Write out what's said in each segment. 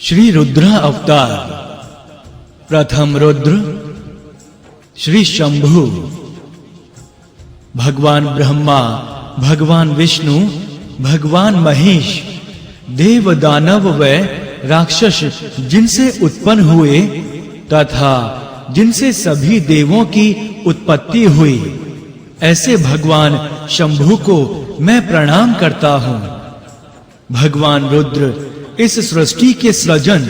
श्री रुद्र अवतार। प्रथम रुद्र श्री शंभु। भगवान ब्रह्मा, भगवान विष्णु, भगवान महेश, देव दानव व राक्षस जिनसे उत्पन्न हुए तथा जिनसे सभी देवों की उत्पत्ति हुई, ऐसे भगवान शंभु को मैं प्रणाम करता हूं। भगवान रुद्र इस सृष्टि के सृजन,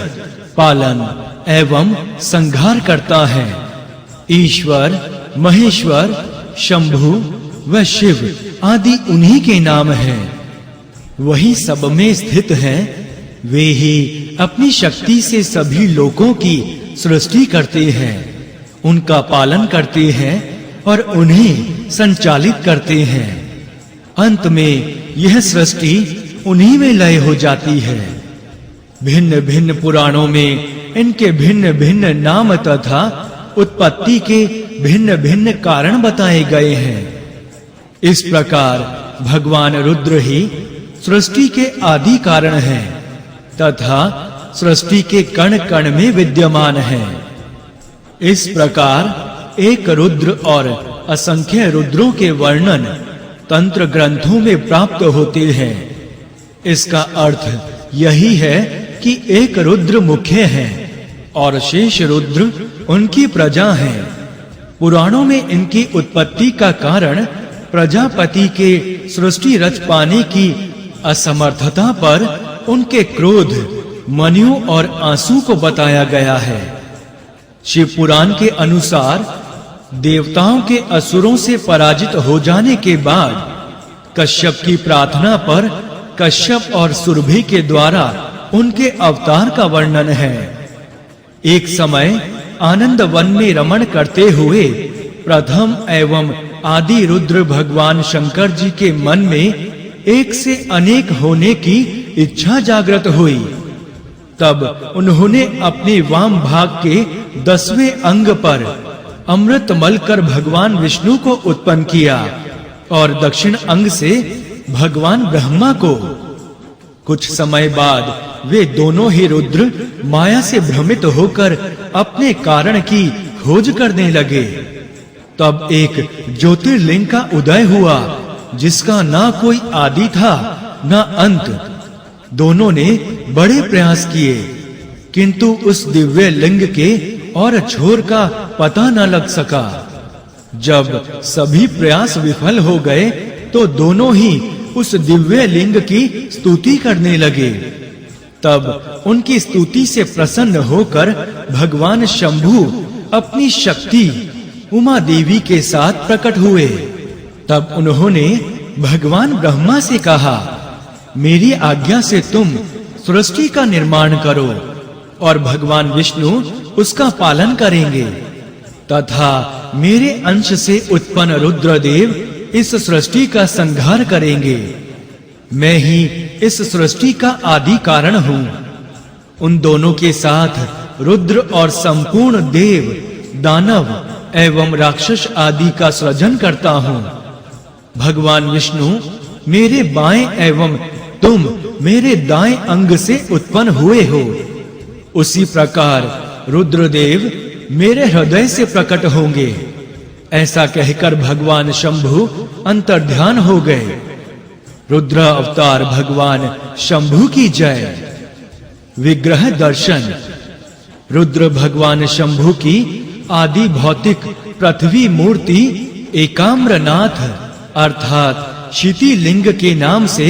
पालन एवं संहार करता है। ईश्वर, महेश्वर, शंभु व शिव आदि उन्हीं के नाम हैं। वही सब में स्थित हैं। वे ही अपनी शक्ति से सभी लोकों की सृष्टि करते हैं, उनका पालन करते हैं और उन्हें संचालित करते हैं। अंत में यह सृष्टि उन्हीं में लय हो जाती है। भिन्न भिन्न पुराणों में इनके भिन्न भिन्न नाम तथा उत्पत्ति के भिन्न भिन्न कारण बताए गए हैं। इस प्रकार भगवान रुद्र ही सृष्टि के आदि कारण हैं तथा सृष्टि के कण कण में विद्यमान हैं। इस प्रकार एक रुद्र और असंख्य रुद्रों के वर्णन तंत्र ग्रंथों में प्राप्त होते हैं। इसका अर्थ यही है कि एक रुद्र मुख्य है और शेष रुद्र उनकी प्रजा हैं। पुराणों में इनकी उत्पत्ति का कारण प्रजापति के सृष्टि रच पाने की असमर्थता पर उनके क्रोध, मन्यु और आंसू को बताया गया है। शिव पुराण के अनुसार देवताओं के असुरों से पराजित हो जाने के बाद कश्यप की प्रार्थना पर कश्यप और सुरभि के द्वारा उनके अवतार का वर्णन है। एक समय आनंद वन में रमण करते हुए प्रथम एवं आदि रुद्र भगवान शंकर जी के मन में एक से अनेक होने की इच्छा जागृत हुई। तब उन्होंने अपने वाम भाग के 10वें अंग पर अमृत मलकर भगवान विष्णु को उत्पन्न किया और दक्षिण अंग से भगवान ब्रह्मा को। कुछ समय बाद वे दोनों ही रुद्र माया से भ्रमित होकर अपने कारण की खोज करने लगे। तब एक ज्योतिर्लिंग का उदय हुआ जिसका ना कोई आदि था ना अंत। दोनों ने बड़े प्रयास किए किंतु उस दिव्य लिंग के और छोर का पता न लग सका। जब सभी प्रयास विफल हो गए तो दोनों ही उस दिव्य लिंग की स्तुति करने लगे। तब उनकी स्तुति से प्रसन्न होकर भगवान शंभु अपनी शक्ति उमा देवी के साथ प्रकट हुए। तब उन्होंने भगवान ब्रह्मा से कहा, मेरी आज्ञा से तुम सृष्टि का निर्माण करो और भगवान विष्णु उसका पालन करेंगे तथा मेरे अंश से उत्पन्न रुद्रदेव इस सृष्टि का संहार करेंगे। मैं ही इस सृष्टि का आदि कारण हूँ। उन दोनों के साथ रुद्र और संपूर्ण देव, दानव एवं राक्षस आदि का सृजन करता हूँ। भगवान विष्णु मेरे बाएं एवं तुम मेरे दाएं अंग से उत्पन्न हुए हो। उसी प्रकार रुद्रदेव मेरे हृदय से प्रकट होंगे। ऐसा कहकर भगवान शंभु अंतर्ध्यान हो गए। रुद्र अवतार भगवान शंभु की जय। विग्रह दर्शन। रुद्र भगवान शंभु की आदि भौतिक पृथ्वी मूर्ति एकाम्रनाथ अर्थात क्षिति लिंग के नाम से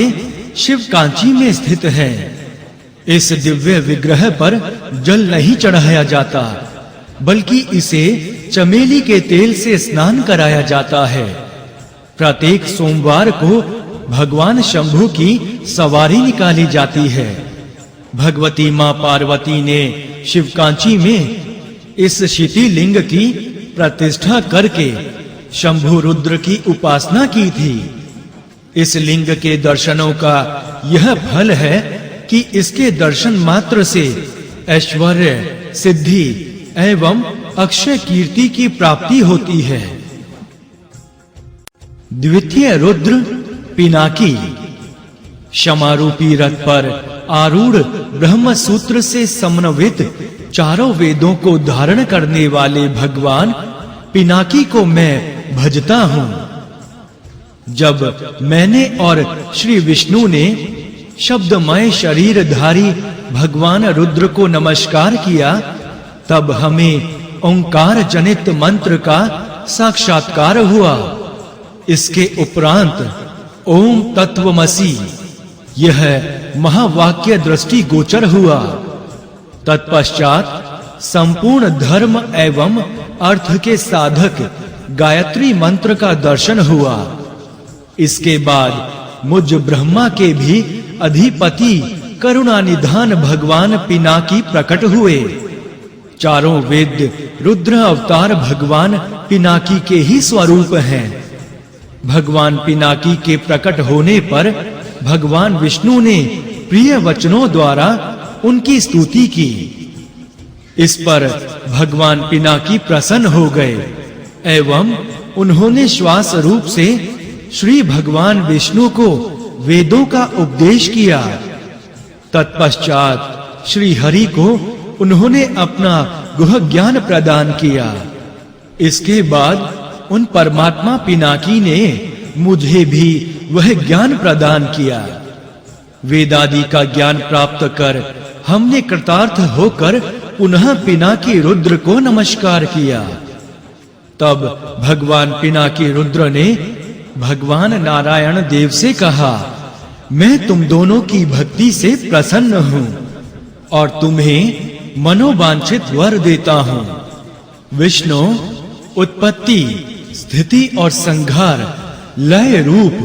शिव कांची में स्थित है। इस दिव्य विग्रह पर जल नहीं चढ़ाया जाता बल्कि इसे चमेली के तेल से स्नान कराया जाता है। प्रत्येक सोमवार को भगवान शंभु की सवारी निकाली जाती है। भगवती मां पार्वती ने शिवकांची में इस क्षिति लिंग की प्रतिष्ठा करके शंभु रुद्र की उपासना की थी। इस लिंग के दर्शनों का यह फल है कि इसके दर्शन मात्र से ऐश्वर्य, सिद्धि एवं अक्षय कीर्ति की प्राप्ति होती है। द्वितीय रुद्र पिनाकी। क्षमा रूपी रथ पर आरूढ़ ब्रह्म सूत्र से समन्वित चारों वेदों को धारण करने वाले भगवान पिनाकी को मैं भजता हूँ। जब मैंने और श्री विष्णु ने शब्दमय शरीरधारी भगवान रुद्र को नमस्कार किया, तब हमें ओंकार जनित मंत्र का साक्षात्कार हुआ। इसके उपरांत ओम तत्वमसि यह महावाक्य दृष्टि गोचर हुआ। तत्पश्चात संपूर्ण धर्म एवं अर्थ के साधक गायत्री मंत्र का दर्शन हुआ। इसके बाद मुझ ब्रह्मा के भी अधिपति करुणा निधान भगवान पिनाकी प्रकट हुए। चारों वेद रुद्र अवतार भगवान पिनाकी के ही स्वरूप हैं। भगवान पिनाकी के प्रकट होने पर भगवान विष्णु ने प्रिय वचनों द्वारा उनकी स्तुति की। इस पर भगवान पिनाकी प्रसन्न हो गए एवं उन्होंने श्वास रूप से श्री भगवान विष्णु को वेदों का उपदेश किया। तत्पश्चात श्री हरि को उन्होंने अपना गुह ज्ञान प्रदान किया। इसके बाद उन परमात्मा पिनाकी ने मुझे भी वह ज्ञान प्रदान किया। वेदादि का ज्ञान प्राप्त कर हमने कृतार्थ होकर पुनः पिनाकी रुद्र को नमस्कार किया। तब भगवान पिनाकी रुद्र ने भगवान नारायण देव से कहा, मैं तुम दोनों की भक्ति से प्रसन्न हूँ और तुम्हें मनोवांछित वर देता हूँ। विष्णु उत्पत्ति, स्थिति और संहार, लय रूप,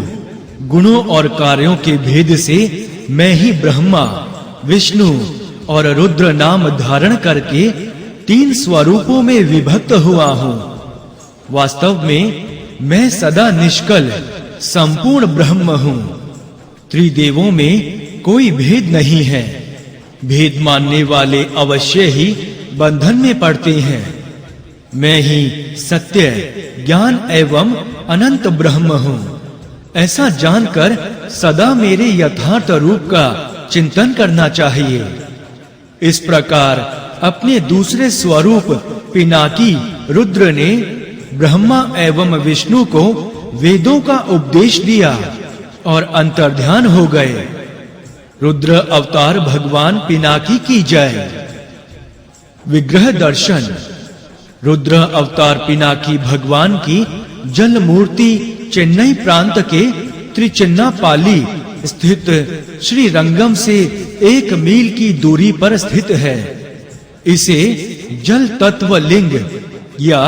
गुणों और कार्यों के भेद से मैं ही ब्रह्मा, विष्णु और रुद्र नाम धारण करके तीन स्वरूपों में विभक्त हुआ हूँ। वास्तव में मैं सदा निष्कल संपूर्ण ब्रह्म हूँ। त्रिदेवों में कोई भेद नहीं है। भेद मानने वाले अवश्य ही बंधन में पड़ते हैं। मैं ही सत्य, ज्ञान एवं अनंत ब्रह्म हूँ। ऐसा जानकर सदा मेरे यथार्थ रूप का चिंतन करना चाहिए। इस प्रकार अपने दूसरे स्वरूप पिनाकी रुद्र ने ब्रह्मा एवं विष्णु को वेदों का उपदेश दिया और अंतर्ध्यान हो गए। रुद्र अवतार भगवान पिनाकी की जय। विग्रह दर्शन। रुद्र अवतार पिनाकी भगवान की जल मूर्ति चेन्नई प्रांत के त्रिचिन्नापाली स्थित श्री रंगम से 1 मील की दूरी पर स्थित है। इसे जल तत्व लिंग या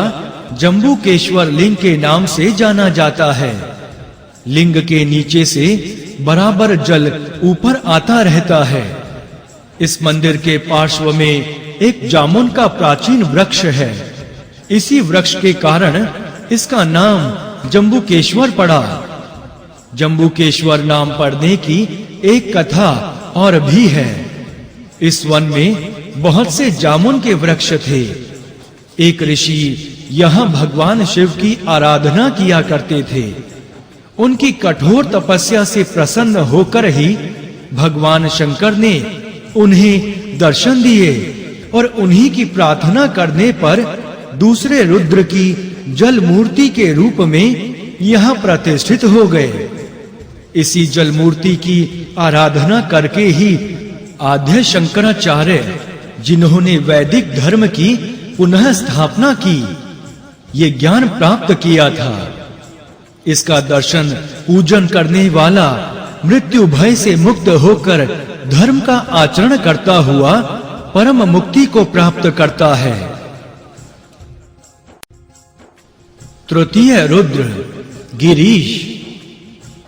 जम्बुकेश्वर लिंग के नाम से जाना जाता है। लिंग के नीचे से बराबर जल ऊपर आता रहता है। इस मंदिर के पार्श्व में एक जामुन का प्राचीन वृक्ष है। इसी वृक्ष के कारण इसका नाम जम्बुकेश्वर पड़ा। जम्बुकेश्वर नाम पड़ने की एक कथा और भी है। इस वन में बहुत से जामुन के वृक्ष थे। एक ऋषि यहाँ भगवान शिव की आराधना किया करते थे। उनकी कठोर तपस्या से प्रसन्न होकर ही भगवान शंकर ने उन्हें दर्शन दिए और उन्हीं की प्रार्थना करने पर दूसरे रुद्र की जल मूर्ति के रूप में यहाँ प्रतिष्ठित हो गए। इसी जल मूर्ति की आराधना करके ही आद्य शंकराचार्य, जिन्होंने वैदिक धर्म की पुनः स्थापना की, ये ज्ञान प्राप्त किया था। इसका दर्शन पूजन करने वाला मृत्यु भय से मुक्त होकर धर्म का आचरण करता हुआ परम मुक्ति को प्राप्त करता है। तृतीय रुद्र गिरीश।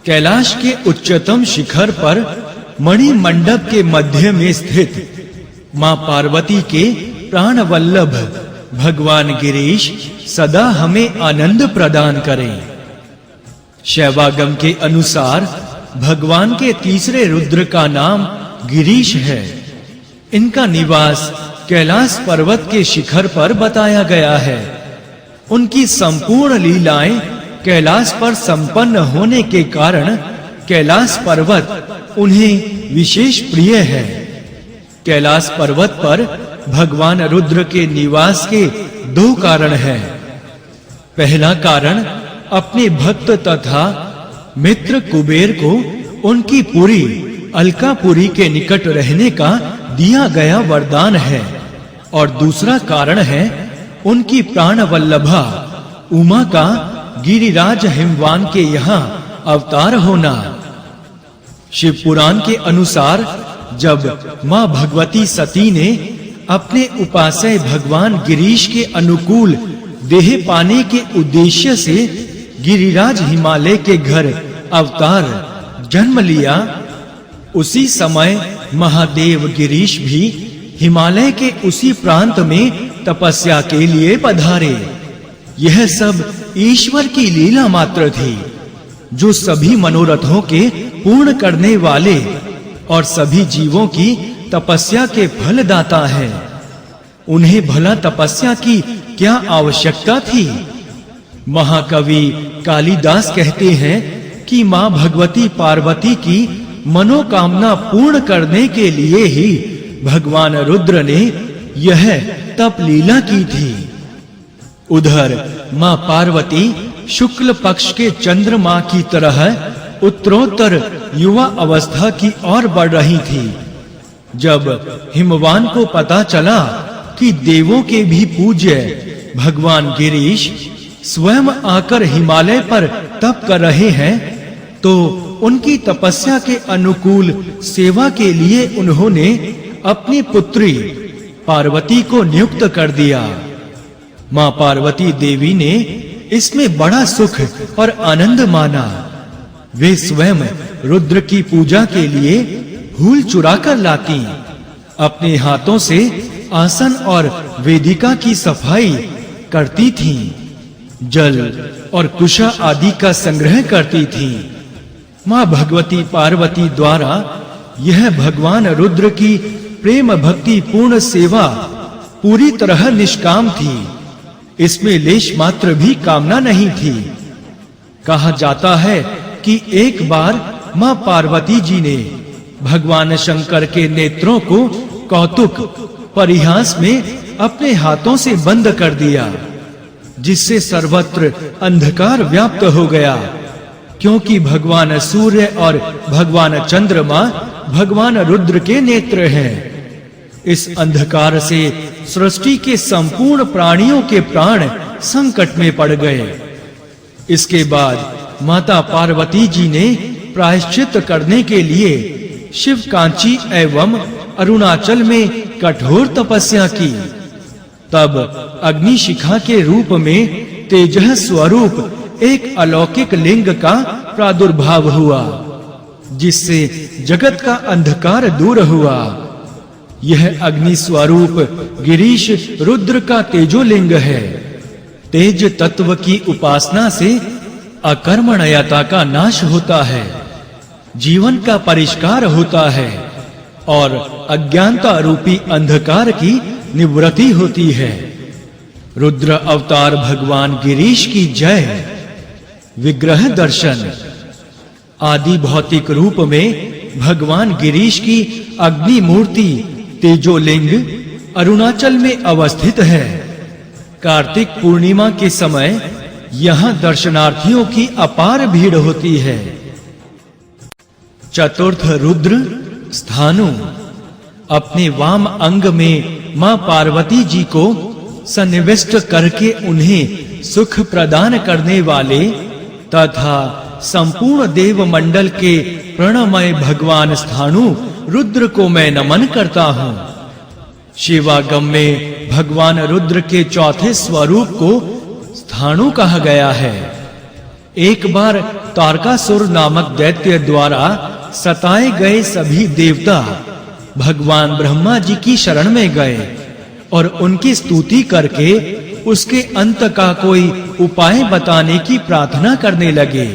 कैलाश के उच्चतम शिखर पर मणि मंडप के मध्य में स्थित मां पार्वती के प्राण वल्लभ भगवान गिरीश सदा हमें आनंद प्रदान करें। शैवागम के अनुसार भगवान के तीसरे रुद्र का नाम गिरीश है। इनका निवास कैलाश पर्वत के शिखर पर बताया गया है। उनकी संपूर्ण लीलाएं कैलाश पर संपन्न होने के कारण कैलाश पर्वत उन्हें विशेष प्रिय है। कैलाश पर्वत पर भगवान रुद्र के निवास के दो कारण हैं। पहला कारण अपने भक्त तथा मित्र कुबेर को उनकी पुरी अलकापुरी के निकट रहने का दिया गया वरदान है, और दूसरा कारण है उनकी प्राण वल्लभा उमा का गिरिराज हिमवान के यहाँ अवतार होना। शिव पुराण के अनुसार जब मां भगवती सती ने अपने उपास्य भगवान गिरीश के अनुकूल देह पाने के उद्देश्य से गिरिराज हिमालय के घर अवतार जन्म लिया, उसी समय महादेव गिरीश भी हिमालय के उसी प्रांत में तपस्या के लिए पधारे। यह सब ईश्वर की लीला मात्र थी, जो सभी मनोरथों के पूर्ण करने वाले और सभी जीवों की तपस्या के फल दाता है। उन्हें भला तपस्या की क्या आवश्यकता थी? महाकवि कालिदास कहते हैं कि मां भगवती पार्वती की मनोकामना पूर्ण करने के लिए ही भगवान रुद्र ने यह तप लीला की थी। उधर मां पार्वती शुक्ल पक्ष के चंद्रमा की तरह उत्तरोत्तर युवा अवस्था की ओर बढ़ रही थी। जब हिमवान को पता चला कि देवों के भी पूज्य भगवान गिरीश स्वयं आकर हिमालय पर तप कर रहे हैं, तो उनकी तपस्या के अनुकूल सेवा के लिए उन्होंने अपनी पुत्री पार्वती को नियुक्त कर दिया। मां पार्वती देवी ने इसमें बड़ा सुख और आनंद माना। वे स्वयं रुद्र की पूजा के लिए फूल चुरा कर लाती, अपने हाथों से आसन और वेदिका की सफाई करती थीं, जल और कुशा आदि का संग्रह करती थीं। मां भगवती पार्वती द्वारा यह भगवान रुद्र की प्रेम भक्ति पूर्ण सेवा पूरी तरह निष्काम थी। इसमें लेश मात्र भी कामना नहीं थी। कहा जाता है कि एक बार मां पार्वती जी ने भगवान शंकर के नेत्रों को कौतुक परिहास में अपने हाथों से बंद कर दिया, जिससे सर्वत्र अंधकार व्याप्त हो गया, क्योंकि भगवान सूर्य और भगवान चंद्रमा भगवान रुद्र के नेत्र हैं। इस अंधकार से सृष्टि के संपूर्ण प्राणियों के प्राण संकट में पड़ गए। इसके बाद माता पार्वती जी ने प्रायश्चित करने के लिए शिव कांची एवं अरुणाचल में कठोर तपस्या की। तब अग्निशिखा के रूप में तेजः स्वरूप एक अलौकिक लिंग का प्रादुर्भाव हुआ, जिससे जगत का अंधकार दूर हुआ। यह अग्नि स्वरूप गिरीश रुद्र का तेजोलिंग है। तेज तत्व की उपासना से अकर्मण्यता का नाश होता है, जीवन का परिष्कार होता है और अज्ञानता रूपी अंधकार की निवृत्ति होती है। रुद्र अवतार भगवान गिरीश की जय। विग्रह दर्शन। आदि भौतिक रूप में भगवान गिरीश की अग्नि मूर्ति तेजोलिंग अरुणाचल में अवस्थित है। कार्तिक पूर्णिमा के समय यहाँ दर्शनार्थियों की अपार भीड़ होती है। चतुर्थ रुद्र स्थानु। अपने वाम अंग में मां पार्वती जी को सन्निविष्ट करके उन्हें सुख प्रदान करने वाले तथा संपूर्ण देव मंडल के प्रणमय भगवान स्थानु रुद्र को मैं नमन करता हूँ। शिवागम में भगवान रुद्र के चौथे स्वरूप को स्थानु कहा गया है। एक बार तारकासुर नामक दैत्य द्वारा सताए गए सभी देवता भगवान ब्रह्मा जी की शरण में गए और उनकी स्तुति करके उसके अंत का कोई उपाय बताने की प्रार्थना करने लगे।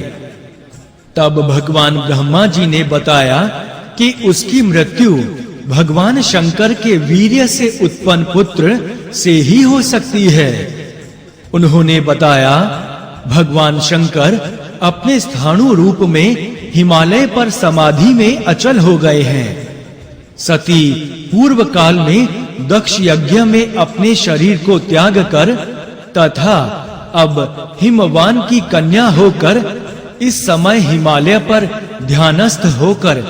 तब भगवान ब्रह्मा जी ने बताया कि उसकी मृत्यु भगवान शंकर के वीर्य से उत्पन्न पुत्र से ही हो सकती है। उन्होंने बताया, भगवान शंकर अपने स्थाणु रूप में हिमालय पर समाधि में अचल हो गए हैं। सती पूर्व काल में दक्ष यज्ञ में अपने शरीर को त्याग कर तथा अब हिमवान की कन्या होकर इस समय हिमालय पर ध्यानस्थ होकर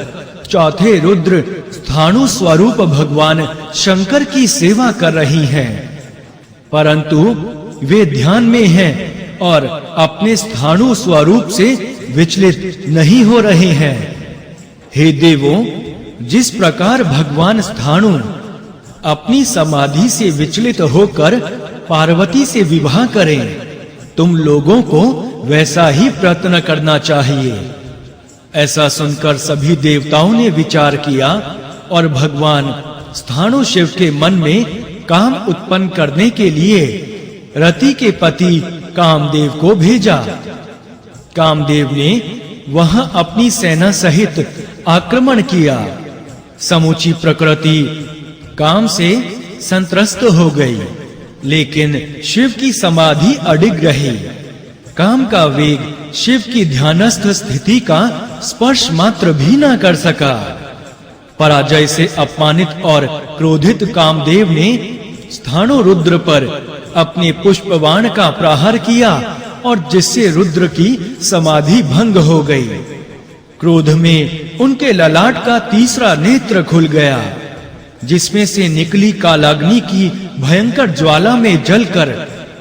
चौथे रुद्र स्थाणु स्वरूप भगवान शंकर की सेवा कर रही हैं। परंतु वे ध्यान में हैं और अपने स्थाणु स्वरूप से विचलित नहीं हो रहे हैं। हे देवों, जिस प्रकार भगवान स्थाणु अपनी समाधि से विचलित होकर पार्वती से विवाह करें, तुम लोगों को वैसा ही प्रयत्न करना चाहिए। ऐसा सुनकर सभी देवताओं ने विचार किया और भगवान स्थाणु शिव के मन में काम उत्पन्न करने के लिए रति के पति कामदेव को भेजा। कामदेव ने वहां अपनी सेना सहित आक्रमण किया। समूची प्रकृति काम से संत्रस्त हो गई, लेकिन शिव की समाधि अडिग रही। काम का वेग शिव की ध्यानस्थ स्थिति का स्पर्श मात्र भी न कर सका। पराजय से अपमानित और क्रोधित कामदेव ने स्थाणु रुद्र पर अपने पुष्पबाण का प्रहार किया और जिससे रुद्र की समाधि भंग हो गई। क्रोध में उनके ललाट का तीसरा नेत्र खुल गया, जिसमें से निकली कालाग्नि की भयंकर ज्वाला में जलकर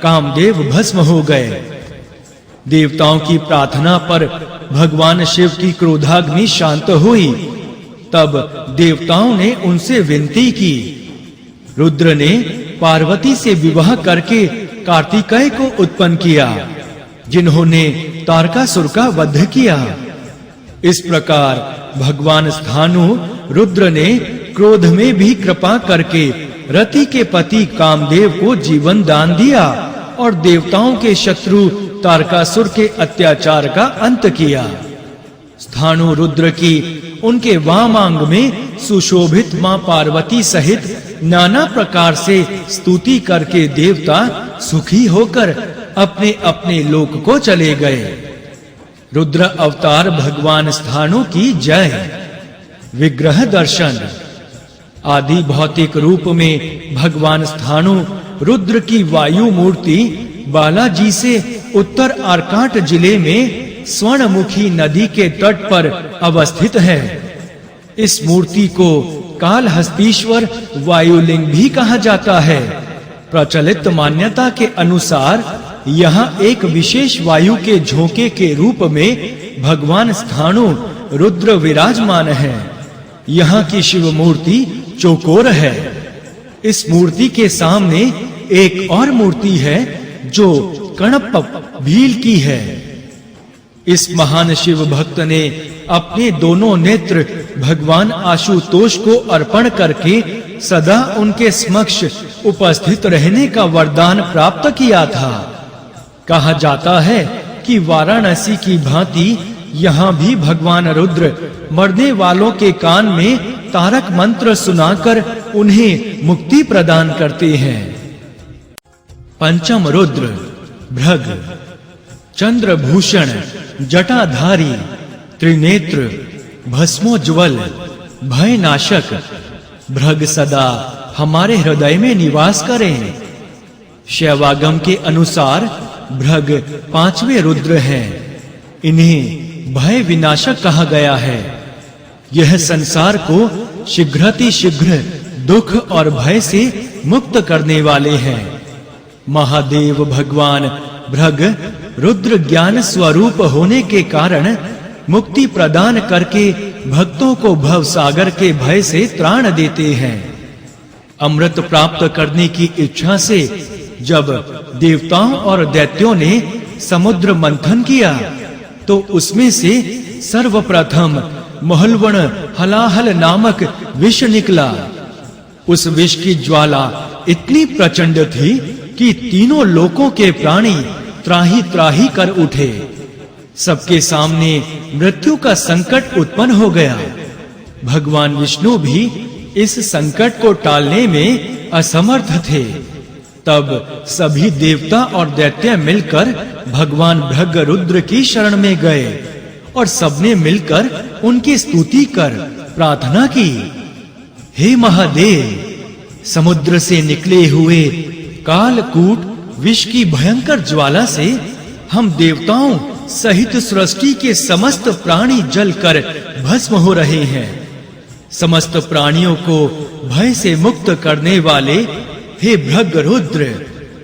कामदेव भस्म हो गए। देवताओं की प्रार्थना पर भगवान शिव की क्रोधाग्नि शांत हुई। तब देवताओं ने उनसे विनती की। रुद्र ने पार्वती से विवाह करके कार्तिकेय को उत्पन्न किया, जिन्होंने तारकासुर का वध किया। इस प्रकार भगवान स्थाणु रुद्र ने क्रोध में भी कृपा करके रति के पति कामदेव को जीवन दान दिया और देवताओं के शत्रु तारकासुर के अत्याचार का अंत किया। स्थाणु रुद्र की उनके वामांग में सुशोभित मां पार्वती सहित नाना प्रकार से स्तुति करके देवता सुखी होकर अपने अपने लोक को चले गए। रुद्र अवतार भगवान स्थाणु की जय। विग्रह दर्शन। आदि भौतिक रूप में भगवान स्थाणु रुद्र की वायु मूर्ति बालाजी से उत्तर आरकाट जिले में स्वर्णमुखी नदी के तट पर अवस्थित है। इस मूर्ति को कालहस्तीश्वर वायुलिंग भी कहा जाता है। प्रचलित मान्यता के अनुसार यहाँ एक विशेष वायु के झोंके के रूप में भगवान स्थाणु रुद्र विराजमान है। यहाँ की शिव मूर्ति चौकोर है। इस मूर्ति के सामने एक और मूर्ति है जो कणप भील की है। इस महान शिव भक्त ने अपने दोनों नेत्र भगवान आशुतोष को अर्पण करके सदा उनके समक्ष उपस्थित रहने का वरदान प्राप्त किया था। कहा जाता है कि वाराणसी की भांति यहाँ भी भगवान रुद्र मरने वालों के कान में तारक मंत्र सुनाकर उन्हें मुक्ति प्रदान करते हैं। पंचम रुद्र भृग। चंद्रभूषण, जटाधारी, त्रिनेत्र, भस्मोज्वल, भयनाशक भृग सदा हमारे हृदय में निवास करें। शैवागम के अनुसार भृग पांचवें रुद्र हैं। इन्हें भय विनाशक कहा गया है। यह संसार को शीघ्रातिशीघ्र दुख और भय से मुक्त करने वाले हैं। महादेव भगवान भृग रुद्र ज्ञान स्वरूप होने के कारण मुक्ति प्रदान करके भक्तों को भव सागर के भय से त्राण देते हैं। अमृत प्राप्त करने की इच्छा से जब देवताओं और दैत्यों ने समुद्र मंथन किया तो उसमें से सर्वप्रथम महलवण हलाहल नामक विष निकला। उस विष की ज्वाला इतनी प्रचंड थी कि तीनों लोकों के प्राणी त्राही त्राही कर उठे। सबके सामने मृत्यु का संकट उत्पन्न हो गया। भगवान विष्णु भी इस संकट को टालने में असमर्थ थे। तब सभी देवता और दैत्य मिलकर भगवान भृग रुद्र की शरण में गए और सबने मिलकर उनकी स्तुति कर प्रार्थना की। हे महादेव, समुद्र से निकले हुए कालकूट विष की भयंकर ज्वाला से हम देवताओं सहित सृष्टि के समस्त प्राणी जलकर भस्म हो रहे हैं। समस्त प्राणियों को भय से मुक्त करने वाले हे भृगरुद्र,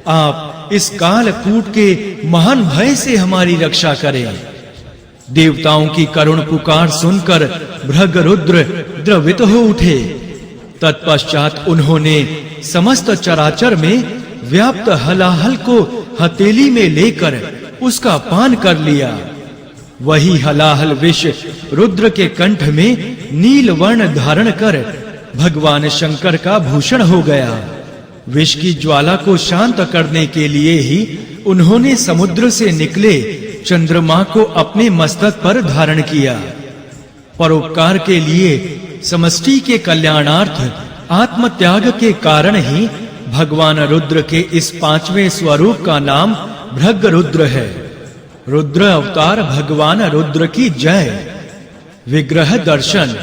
आप इस कालकूट के महान भय से हमारी रक्षा करें। देवताओं की करुण पुकार सुनकर भृगरुद्र द्रवित हो उठे। तत्पश्चात उन्होंने समस्त चराचर में व्याप्त हलाहल को हथेली में लेकर उसका पान कर लिया। वही हलाहल विष रुद्र के कंठ में नील वर्ण धारण कर भगवान शंकर का भूषण हो गया। विष की ज्वाला को शांत करने के लिए ही उन्होंने समुद्र से निकले चंद्रमा को अपने मस्तक पर धारण किया। परोपकार के लिए समष्टि के कल्याणार्थ आत्म त्याग के कारण ही भगवान रुद्र के इस पांचवें स्वरूप का नाम भृगरुद्र है। रुद्र अवतार भगवान रुद्र की जय। विग्रह दर्शन।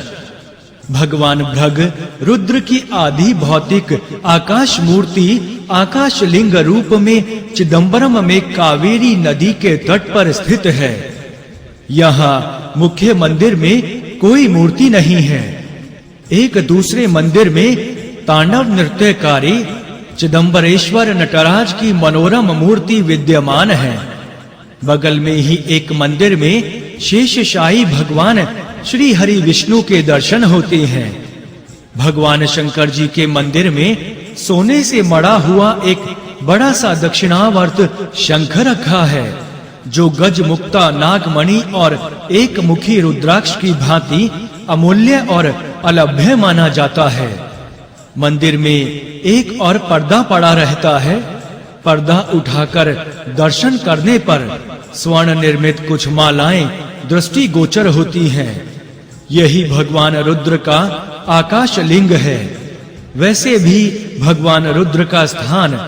भगवान भृग रुद्र की आदि भौतिक आकाश मूर्ति आकाश लिंग रूप में चिदंबरम में कावेरी नदी के तट पर स्थित है। यहाँ मुख्य मंदिर में कोई मूर्ति नहीं है। एक दूसरे मंदिर में तांडव नृत्यकारी चिदंबरेश्वर नटराज की मनोरम मूर्ति विद्यमान है। बगल में ही एक मंदिर में शेषशायी भगवान श्री हरि विष्णु के दर्शन होते हैं। भगवान शंकर जी के मंदिर में सोने से मड़ा हुआ एक बड़ा सा दक्षिणावर्त शंख रखा है, जो गज मुक्ता नागमणि और एक मुखी रुद्राक्ष की भांति अमूल्य और अलभ्य माना जाता है। मंदिर में एक और पर्दा पड़ा रहता है। पर्दा उठाकर दर्शन करने पर स्वर्ण निर्मित कुछ मालाएं दृष्टि गोचर होती हैं। यही भगवान रुद्र का आकाश लिंग है। वैसे भी भगवान रुद्र का स्थान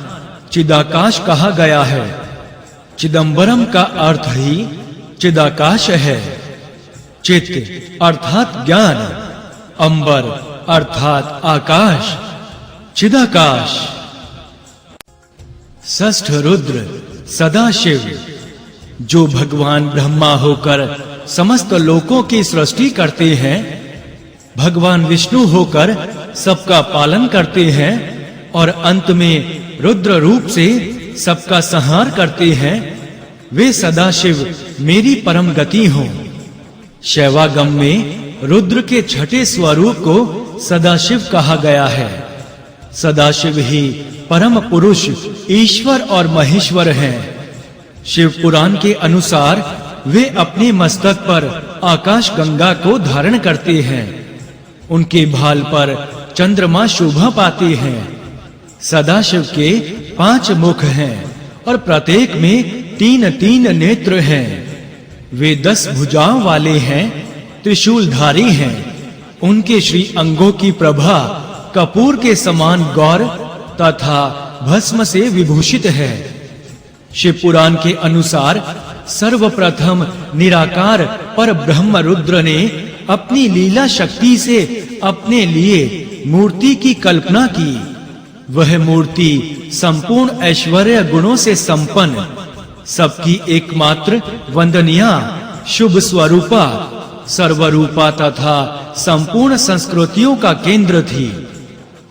चिदाकाश कहा गया है। चिदंबरम का अर्थ ही चिदाकाश है। चित अर्थात ज्ञान, अंबर अर्थात आकाश, चिदाकाश। षष्ठ रुद्र सदाशिव, जो भगवान ब्रह्मा होकर समस्त लोकों की सृष्टि करते हैं, भगवान विष्णु होकर सबका पालन करते हैं और अंत में रुद्र रूप से सबका संहार करते हैं, वे सदाशिव मेरी परम गति हो। शैवागम में रुद्र के छठे स्वरूप को सदाशिव कहा गया है। सदाशिव ही परम पुरुष ईश्वर और महेश्वर हैं। शिव पुराण के अनुसार वे अपने मस्तक पर आकाश गंगा को धारण करते हैं। उनके भाल पर चंद्रमा शोभा पाते हैं। सदाशिव के 5 मुख हैं और प्रत्येक में 3-3 नेत्र हैं। वे 10 भुजाओं वाले हैं, त्रिशूलधारी हैं। उनके श्री अंगों की प्रभा कपूर के समान गौर तथा भस्म से विभूषित है। शिव पुराण के अनुसार सर्वप्रथम निराकार पर ब्रह्म रुद्र ने अपनी लीला शक्ति से अपने लिए मूर्ति की कल्पना की। वह मूर्ति संपूर्ण ऐश्वर्य गुणों से संपन्न, सबकी एकमात्र वंदनीय शुभ स्वरूपा, सर्वरूपा तथा संपूर्ण संस्कृतियों का केंद्र थी।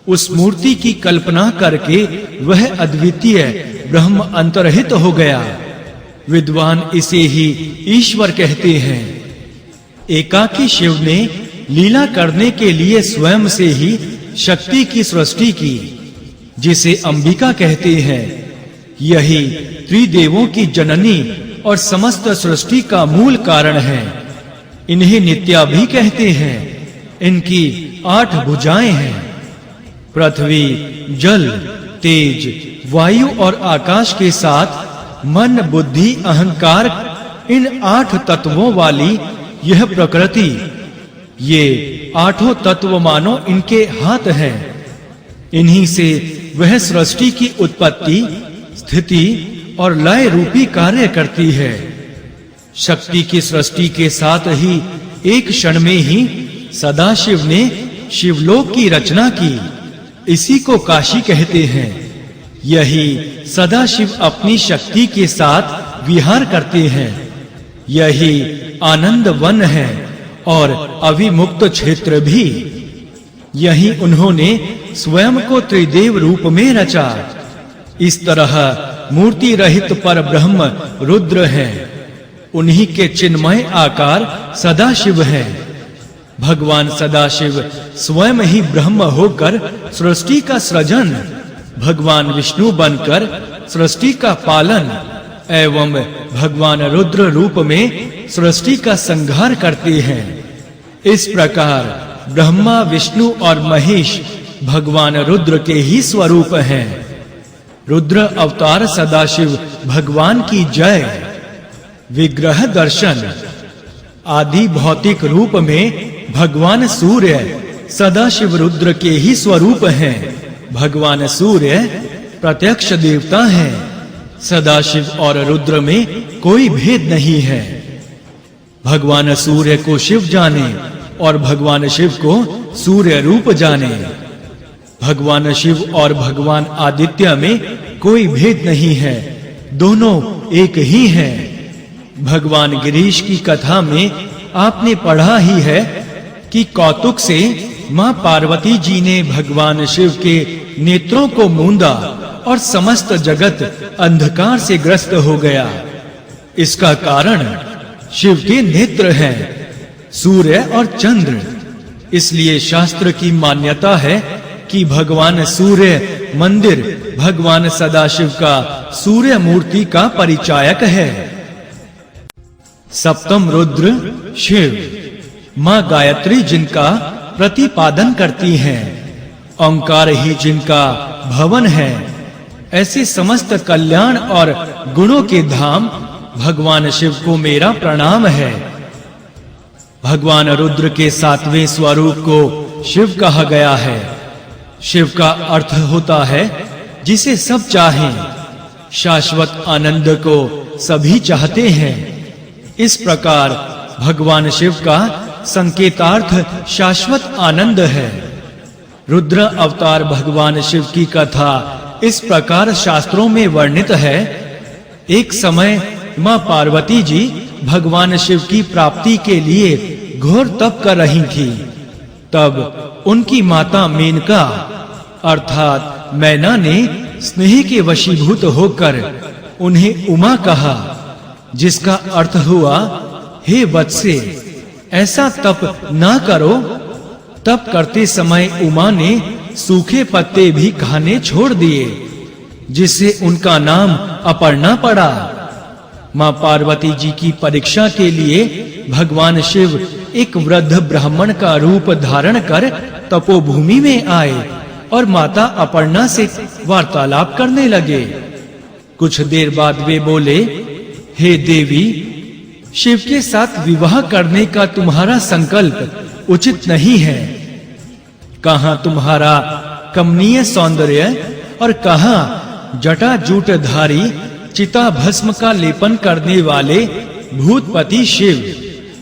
उस मूर्ति की कल्पना करके वह अद्वितीय ब्रह्म अंतर्हित हो गया। विद्वान इसे ही ईश्वर कहते हैं। एकाकी शिव ने लीला करने के लिए स्वयं से ही शक्ति की सृष्टि की, जिसे अंबिका कहते हैं। यही त्रिदेवों की जननी और समस्त सृष्टि का मूल कारण है। इन्हें नित्या भी कहते हैं। इनकी 8 भुजाएं हैं। पृथ्वी, जल, तेज, वायु और आकाश के साथ मन, बुद्धि, अहंकार, इन 8 तत्वों वाली यह प्रकृति, ये 8 तत्व मानो इनके हाथ हैं। इन्हीं से वह सृष्टि की उत्पत्ति, स्थिति और लय रूपी कार्य करती है। शक्ति की सृष्टि के साथ ही एक क्षण में ही सदाशिव ने शिवलोक की रचना की। इसी को काशी कहते हैं। यही सदाशिव अपनी शक्ति के साथ विहार करते हैं। यही आनंद वन है और अविमुक्त क्षेत्र भी। यही उन्होंने स्वयं को त्रिदेव रूप में रचा। इस तरह मूर्ति रहित पर ब्रह्म रुद्र है। उन्हीं के चिन्मय आकार सदाशिव है। भगवान सदाशिव स्वयं ही ब्रह्म होकर सृष्टि का सृजन, भगवान विष्णु बनकर सृष्टि का पालन एवं भगवान रुद्र रूप में सृष्टि का संहार करते हैं। इस प्रकार ब्रह्मा, विष्णु और महेश भगवान रुद्र के ही स्वरूप हैं। रुद्र अवतार सदाशिव भगवान की जय। विग्रह दर्शन। आदि भौतिक रूप में भगवान सूर्य सदाशिव रुद्र के ही स्वरूप हैं। भगवान सूर्य प्रत्यक्ष देवता हैं। सदाशिव और रुद्र में कोई भेद नहीं है। भगवान सूर्य को शिव जाने और भगवान शिव को सूर्य रूप जाने। भगवान शिव और भगवान आदित्य में कोई भेद नहीं है, दोनों एक ही हैं। भगवान गिरीश की कथा में आपने पढ़ा ही है कि कौतुक से मां पार्वती जी ने भगवान शिव के नेत्रों को मूंदा और समस्त जगत अंधकार से ग्रस्त हो गया। इसका कारण शिव के नेत्र हैं, सूर्य और चंद्र। इसलिए शास्त्र की मान्यता है कि भगवान सूर्य मंदिर भगवान सदाशिव का सूर्य मूर्ति का परिचायक है। सप्तम रुद्र शिव, मां गायत्री जिनका प्रतिपादन करती हैं, ओंकार ही जिनका भवन है। ऐसे समस्त कल्याण और गुणों के धाम भगवान शिव को मेरा प्रणाम है। भगवान रुद्र के सातवें स्वरूप को शिव कहा गया है। शिव का अर्थ होता है जिसे सब चाहें। शाश्वत आनंद को सभी चाहते हैं। इस प्रकार भगवान शिव का संकेतार्थ शाश्वत आनंद है। रुद्र अवतार भगवान शिव की कथा इस प्रकार शास्त्रों में वर्णित है। एक समय मां पार्वती जी भगवान शिव की प्राप्ति के लिए घोर तप कर रही थी। तब उनकी माता मेनका अर्थात मैना ने स्नेह के वशीभूत होकर उन्हें उमा कहा, जिसका अर्थ हुआ हे वत्से, ऐसा तप ना करो। तप करते समय उमा ने सूखे पत्ते भी खाने छोड़ दिए, जिससे उनका नाम अपर्णा पड़ा। मां पार्वती जी की परीक्षा के लिए भगवान शिव एक वृद्ध ब्राह्मण का रूप धारण कर तपोभूमि में आए और माता अपर्णा से वार्तालाप करने लगे। कुछ देर बाद वे बोले, हे देवी, शिव के साथ विवाह करने का तुम्हारा संकल्प उचित नहीं है। कहां तुम्हारा कमनीय सौंदर्य और कहां जटाजूटधारी चिता भस्म का लेपन करने वाले भूतपति शिव।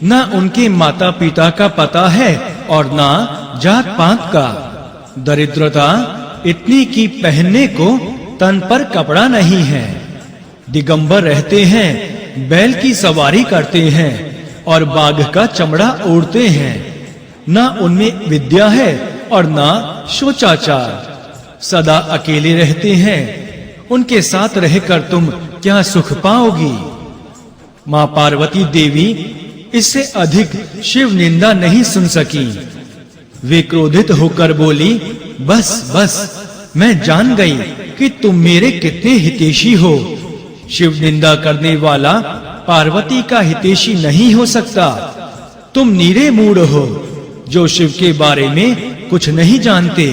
न उनके माता पिता का पता है और न जात पात का। दरिद्रता इतनी कि पहनने को तन पर कपड़ा नहीं है। दिगंबर रहते हैं, बैल की सवारी करते हैं और बाघ का चमड़ा ओढ़ते हैं। न उनमें विद्या है और न शोचाचार। सदा अकेले रहते हैं। उनके साथ रहकर तुम क्या सुख पाओगी? मां पार्वती देवी इससे अधिक शिव निंदा नहीं सुन सकी। वे क्रोधित होकर बोली, बस बस, मैं जान गई कि तुम मेरे कितने हितैषी हो। शिव निंदा करने वाला पार्वती का हितैषी नहीं हो सकता। तुम नीरे मूढ़ हो जो शिव के बारे में कुछ नहीं जानते।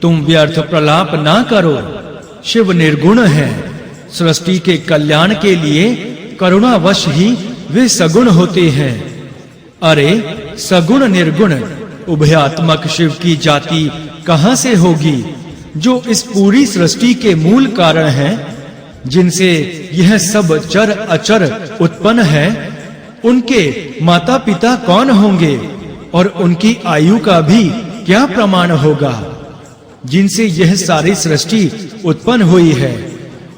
तुम व्यर्थ प्रलाप ना करो। शिव निर्गुण है। सृष्टि के कल्याण के लिए करुणावश ही वे सगुण होते हैं। अरे सगुण निर्गुण उभयात्मक शिव की जाति कहां से होगी, जो इस पूरी सृष्टि के मूल कारण है, जिनसे यह सब चर अचर उत्पन्न है। उनके माता पिता कौन होंगे और उनकी आयु का भी क्या प्रमाण होगा, जिनसे यह सारी सृष्टि उत्पन्न हुई है।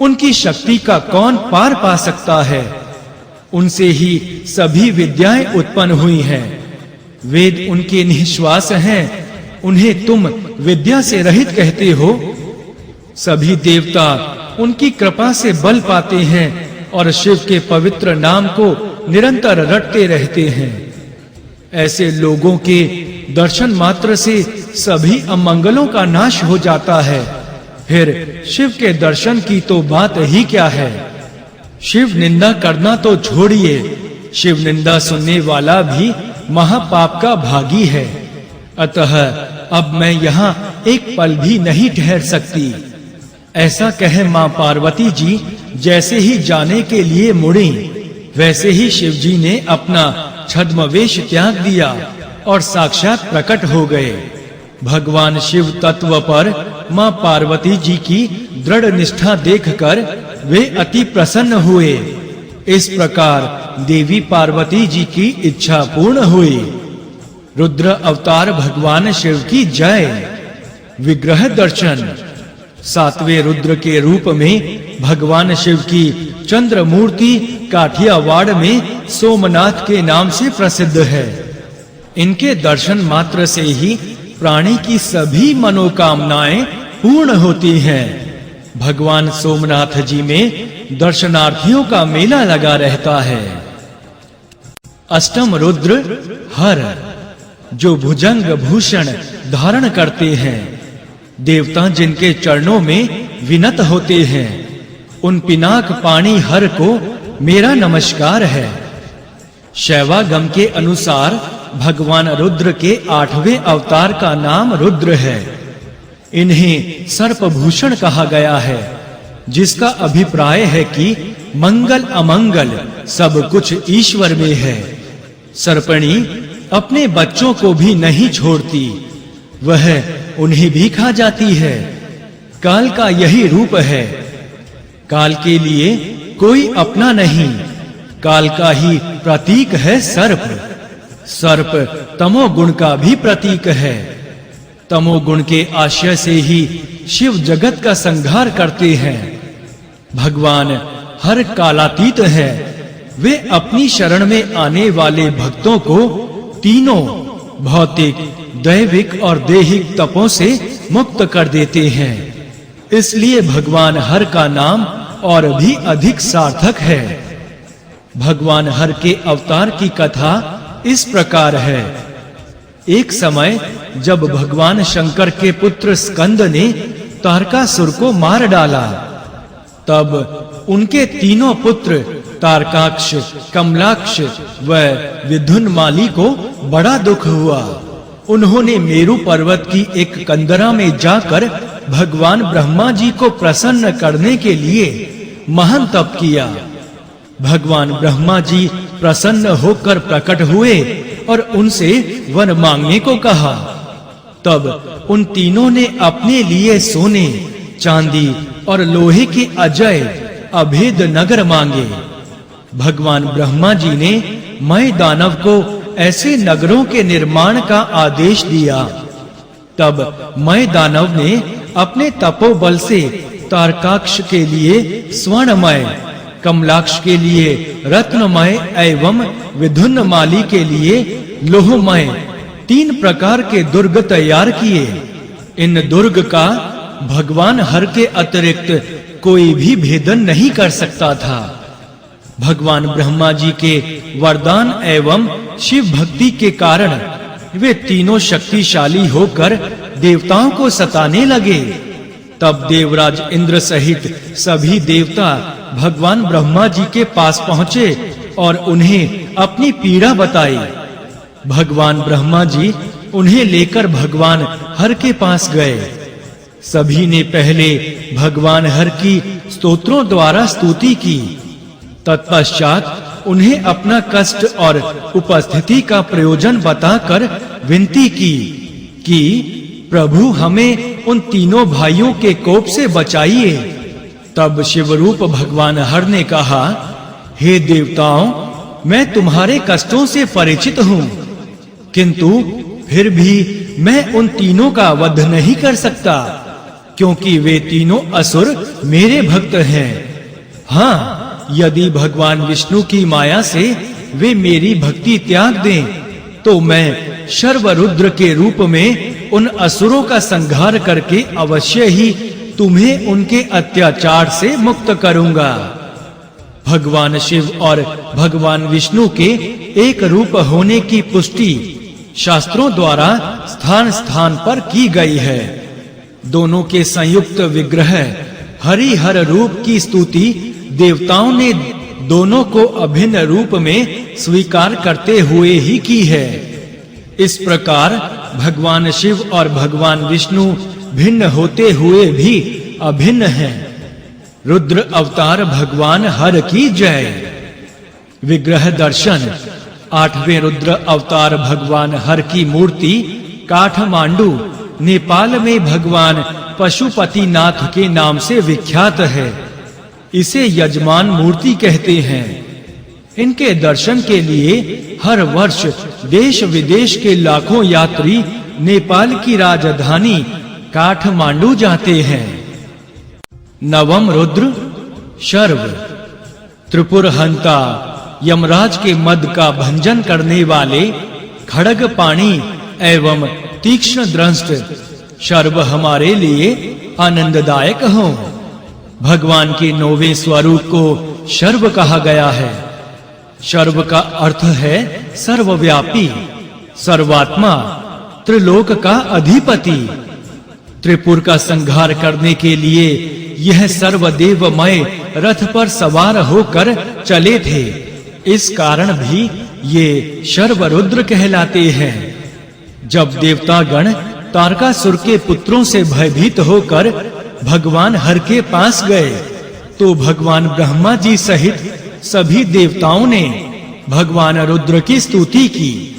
उनकी शक्ति का कौन पार पा सकता है। उनसे ही सभी विद्याएं उत्पन्न हुई हैं। वेद उनके निश्वास हैं। उन्हें तुम विद्या से रहित कहते हो। सभी देवता उनकी कृपा से बल पाते हैं और शिव के पवित्र नाम को निरंतर रटते रहते हैं। ऐसे लोगों के दर्शन मात्र से सभी अमंगलों का नाश हो जाता है। फिर शिव के दर्शन की तो बात ही क्या है। शिव निंदा करना तो छोड़िए, शिव निंदा सुनने वाला भी महापाप का भागी है। अतः अब मैं यहाँ एक पल भी नहीं ठहर सकती। ऐसा कहे मां पार्वती जी जैसे ही जाने के लिए मुड़ी, वैसे ही शिव जी ने अपना छद्मवेश त्याग दिया और साक्षात प्रकट हो गए। भगवान शिव तत्व पर मां पार्वती जी की दृढ़ निष्ठा देखकर वे अति प्रसन्न हुए। इस प्रकार देवी पार्वती जी की इच्छा पूर्ण हुई। रुद्र अवतार भगवान शिव की जय। विग्रह दर्शन। सातवें रुद्र के रूप में भगवान शिव की चंद्र मूर्ति काठियावाड़ में सोमनाथ के नाम से प्रसिद्ध है। इनके दर्शन मात्र से ही प्राणी की सभी मनोकामनाएं पूर्ण होती हैं। भगवान सोमनाथ जी में दर्शनार्थियों का मेला लगा रहता है। अष्टम रुद्र हर, जो भुजंग भूषण धारण करते हैं। देवता जिनके चरणों में विनत होते हैं, उन पिनाक पाणी हर को मेरा नमस्कार है। शैवागम के अनुसार भगवान रुद्र के 8वें अवतार का नाम रुद्र है। इन्हें सर्पभूषण कहा गया है, जिसका अभिप्राय है कि मंगल अमंगल सब कुछ ईश्वर में है। सर्पणी अपने बच्चों को भी नहीं छोड़ती, वह उन्हें भी खा जाती है। काल का यही रूप है। काल के लिए कोई अपना नहीं, काल का ही प्रतीक है सर्प। सर्प तमोगुण का भी प्रतीक है। तमोगुण के आश्रय से ही शिव जगत का संहार करते हैं। भगवान हर कालातीत है। वे अपनी शरण में आने वाले भक्तों को तीनों भौतिक, दैविक और देहिक तपों से मुक्त कर देते हैं। इसलिए भगवान हर का नाम और भी अधिक सार्थक है। भगवान हर के अवतार की कथा इस प्रकार है। एक समय जब भगवान शंकर के पुत्र स्कंद ने तारकासुर को मार डाला, तब उनके तीनों पुत्र तारकाक्ष, कमलाक्ष व विधुन्माली को बड़ा दुख हुआ। उन्होंने मेरु पर्वत की एक कंदरा में जाकर भगवान ब्रह्मा जी को प्रसन्न करने के लिए महान तप किया। भगवान ब्रह्मा जी प्रसन्न होकर प्रकट हुए और उनसे वर मांगने को कहा। तब उन तीनों ने अपने लिए सोने, चांदी और लोहे के अजय अभेद नगर मांगे। भगवान ब्रह्मा जी ने मय दानव को ऐसे नगरों के निर्माण का आदेश दिया। तब मय दानव ने अपने तपोबल से तारकाक्ष के लिए स्वर्णमय, कमलाक्ष के लिए रत्नमय एवं विधुन्माली के लिए लोहमय 3 प्रकार के दुर्ग तैयार किए। इन दुर्ग का भगवान हर के अतिरिक्त कोई भी भेदन नहीं कर सकता था। भगवान ब्रह्मा जी के वरदान एवं शिव भक्ति के कारण वे तीनों शक्तिशाली होकर देवताओं को सताने लगे। तब देवराज इंद्र सहित सभी देवता भगवान ब्रह्मा जी के पास पहुंचे और उन्हें अपनी पीड़ा बताई। भगवान ब्रह्मा जी उन्हें लेकर भगवान हर के पास गए। सभी ने पहले भगवान हर की स्तोत्रों द्वारा स्तुति की। तत्पश्चात उन्हें अपना कष्ट और उपस्थिति का प्रयोजन बताकर विनती की कि प्रभु हमें उन तीनों भाइयों के कोप से बचाइए। तब शिवरूप भगवान हर ने कहा, हे देवताओं, मैं तुम्हारे कष्टों से परिचित हूँ, किंतु फिर भी मैं उन तीनों का वध नहीं कर सकता, क्योंकि वे तीनों असुर मेरे भक्त हैं। हाँ, यदि भगवान विष्णु की माया से वे मेरी भक्ति त्याग दें, तो मैं शर्वरुद्र के रूप में उन असुरों का संहार करके अवश्य ही तुम्हें उनके अत्याचार से मुक्त करूंगा। भगवान शिव और भगवान विष्णु के एक रूप होने की पुष्टि शास्त्रों द्वारा स्थान स्थान पर की गई है। दोनों के संयुक्त विग्रह हरि हर रूप की स्तुति देवताओं ने दोनों को अभिन्न रूप में स्वीकार करते हुए ही की है। इस प्रकार भगवान शिव और भगवान विष्णु भिन्न होते हुए भी अभिन्न हैं। रुद्र अवतार भगवान हर की जय। विग्रह दर्शन। 8वें रुद्र अवतार भगवान हर की मूर्ति काठमांडू नेपाल में भगवान पशुपतिनाथ के नाम से विख्यात है। इसे यजमान मूर्ति कहते हैं। इनके दर्शन के लिए हर वर्ष देश विदेश के लाखों यात्री नेपाल की राजधानी काठमांडू जाते हैं। 9वां रुद्र शर्व। त्रिपुर हंता यमराज के मद का भंजन करने वाले खड़ग पाणी एवं तीक्ष्ण दृष्ट शर्व हमारे लिए आनंददायक हो। भगवान के 9वें स्वरूप को शर्व कहा गया है। शर्व का अर्थ है सर्वव्यापी, सर्वात्मा, त्रिलोक का अधिपति। त्रिपुर का संहार करने के लिए यह सर्वदेवमय रथ पर सवार होकर चले थे। इस कारण भी ये शर्वरुद्र कहलाते हैं। जब देवतागण तारकासुर के पुत्रों से भयभीत होकर भगवान हर के पास गए, तो भगवान ब्रह्मा जी सहित सभी देवताओं ने भगवान रुद्र की स्तुति की।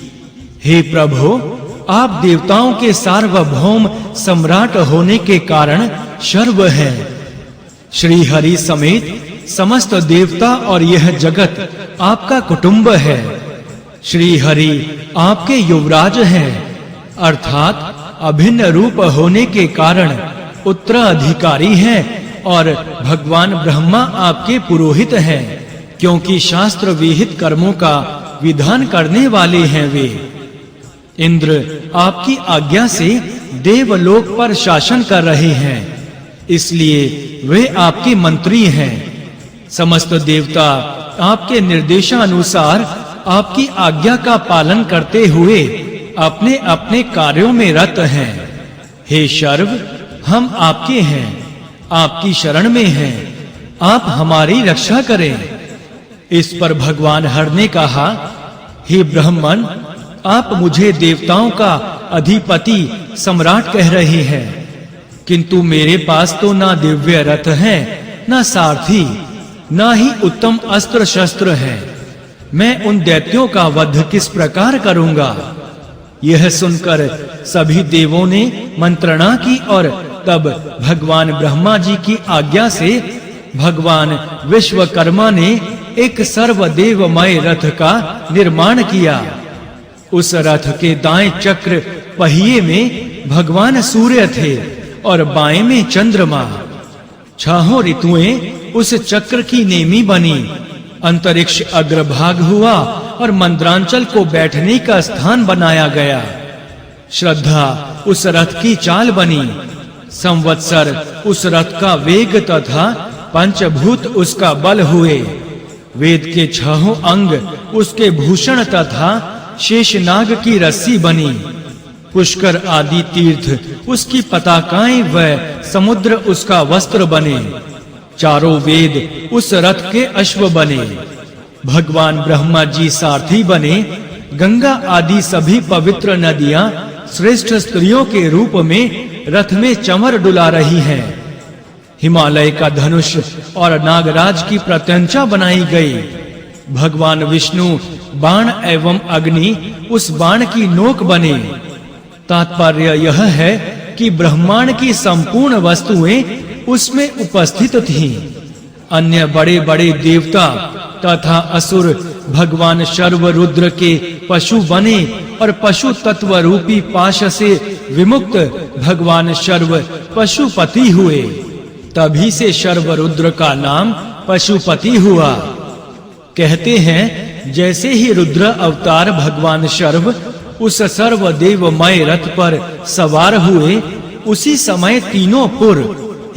हे प्रभु, आप देवताओं के सार्वभौम सम्राट होने के कारण शर्व हैं। श्री हरि समेत समस्त देवता और यह जगत आपका कुटुंब है। श्री हरि आपके युवराज हैं, अर्थात अभिन्न रूप होने के कारण उत्तराधिकारी हैं और भगवान ब्रह्मा आपके पुरोहित हैं, क्योंकि शास्त्र विहित कर्मों का विधान करने वाले हैं वे। इंद्र आपकी आज्ञा से देवलोक पर शासन कर रहे हैं, इसलिए वे आपके मंत्री हैं। समस्त देवता आपके निर्देशानुसार आपकी आज्ञा का पालन करते हुए अपने अपने कार्यों में रत हैं। हे शर्व, हम आपके हैं, आपकी शरण में हैं, आप हमारी रक्षा करें। इस पर भगवान हर ने कहा, हे ब्राह्मण, आप मुझे देवताओं का अधिपति सम्राट कह रहे हैं, किंतु मेरे पास तो ना दिव्य रथ है, ना सारथी, ना ही उत्तम अस्त्र शस्त्र है। मैं उन दैत्यों का वध किस प्रकार करूंगा? यह सुनकर सभी देवों ने मंत्रणा की और तब भगवान ब्रह्मा जी की आज्ञा से भगवान विश्वकर्मा ने एक सर्वदेवमय रथ का निर्माण किया। उस रथ के दाएं चक्र पहिए में भगवान सूर्य थे और बाएं में चंद्रमा। 6 ऋतुएं उस चक्र की नेमी बनी। अंतरिक्ष अग्रभाग हुआ और मंद्रांचल को बैठने का स्थान बनाया गया। श्रद्धा उस रथ की चाल बनी। संवत्सर उस रथ का वेग तथा पंचभूत उसका बल हुए। वेद के 6 अंग उसके भूषण तथा शेषनाग की रस्सी बनी। पुष्कर आदि तीर्थ उसकी पताकाएं व समुद्र उसका वस्त्र बने। चारों वेद उस रथ के अश्व बने। भगवान ब्रह्मा जी सारथी बने। गंगा आदि सभी पवित्र नदियां श्रेष्ठ स्त्रियों के रूप में रथ में चमर डुला रही हैं। हिमालय का धनुष और नागराज की प्रत्यंचा बनाई गई। भगवान विष्णु बाण एवं अग्नि उस बाण की नोक बने। तात्पर्य यह है कि ब्रह्मांड की संपूर्ण वस्तुएं उसमें उपस्थित थीं। अन्य बड़े-बड़े देवता तथा असुर भगवान शर्व रुद्र के पशु बने और पशु तत्व रूपी पाश से विमुक्त भगवान शर्व पशुपति हुए। तभी से शर्व रुद्र का नाम पशुपति हुआ। कहते हैं जैसे ही रुद्र अवतार भगवान शर्व उस सर्वदेवमय रथ पर सवार हुए, उसी समय तीनों पुर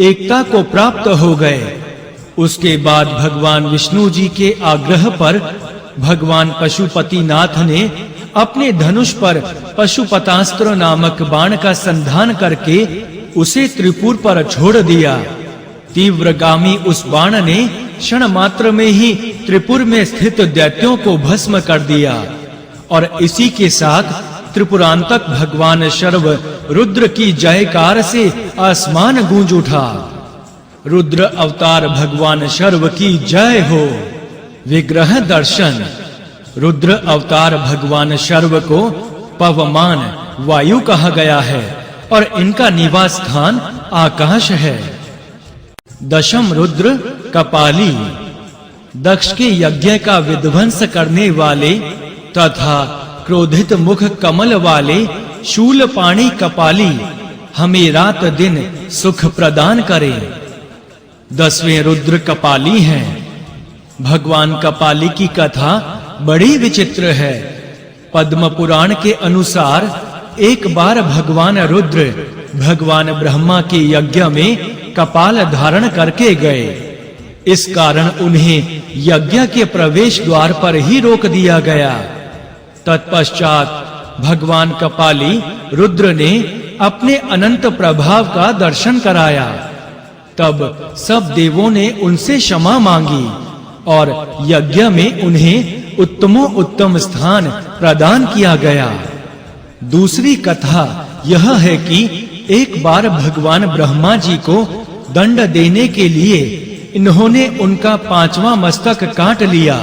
एकता को प्राप्त हो गए। उसके बाद भगवान विष्णु जी के आग्रह पर भगवान पशुपतिनाथ ने अपने धनुष पर पशुपतास्त्र नामक बाण का संधान करके उसे त्रिपुर पर छोड़ दिया। तीव्रगामी उस बाण ने क्षण मात्र में ही त्रिपुर में स्थित दैत्यों को भस्म कर दिया और इसी के साथ त्रिपुरांतक भगवान शर्व रुद्र की जयकार से आसमान गूंज उठा। रुद्र अवतार भगवान शर्व की जय हो। विग्रह दर्शन। रुद्र अवतार भगवान शर्व को पवमान वायु कहा गया है और इनका निवास स्थान आकाश है। दशम रुद्र कपाली। दक्ष के यज्ञ का विध्वंस करने वाले तथा क्रोधित मुख कमल वाले शूलपाणी कपाली हमें रात दिन सुख प्रदान करे। 10वें रुद्र कपाली हैं। भगवान कपाली की कथा बड़ी विचित्र है। पद्म पुराण के अनुसार एक बार भगवान रुद्र भगवान ब्रह्मा के यज्ञ में कपाल धारण करके गए। इस कारण उन्हें यज्ञ के प्रवेश द्वार पर ही रोक दिया गया। तत्पश्चात भगवान कपाली रुद्र ने अपने अनंत प्रभाव का दर्शन कराया। तब सब देवों ने उनसे क्षमा मांगी और यज्ञ में उन्हें उत्तमोत्तम स्थान प्रदान किया गया। दूसरी कथा यह है कि एक बार भगवान ब्रह्मा जी को दंड देने के लिए इन्होंने उनका 5वां मस्तक काट लिया।